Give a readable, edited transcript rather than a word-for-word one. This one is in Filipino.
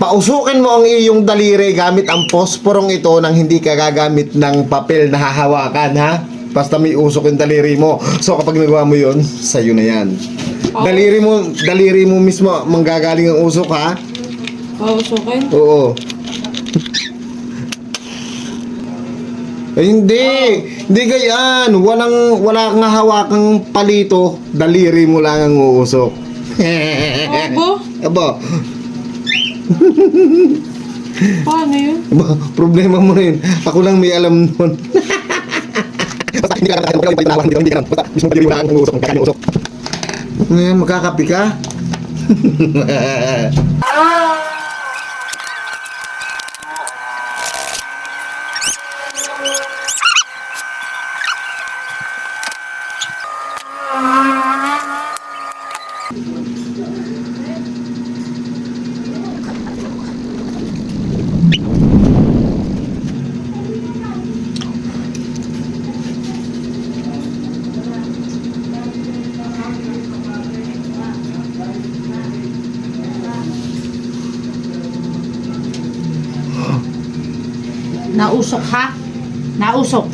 Pausukin mo ang iyong daliri gamit ang posporong ito nang hindi ka gagamit ng papel na hahawakan, ha? Basta may usok yung daliri mo. So kapag nagawa mo yun, sa'yo na yan. Daliri mo mismo manggagaling ang usok, ha? Pausukin? Oo. Eh, hindi gayaan. Wala kang hawakang palito, daliri mo lang ang uusok. Abo? Aba, Paano yun? problema mo rin. Ako lang may alam nun. Basta hindi ka nakakalaman, hindi ka basta mismo daliri mo lang ang uusok, kakain ang usok. Ngayon, magkakapi ka? Nausok ha? Nausok.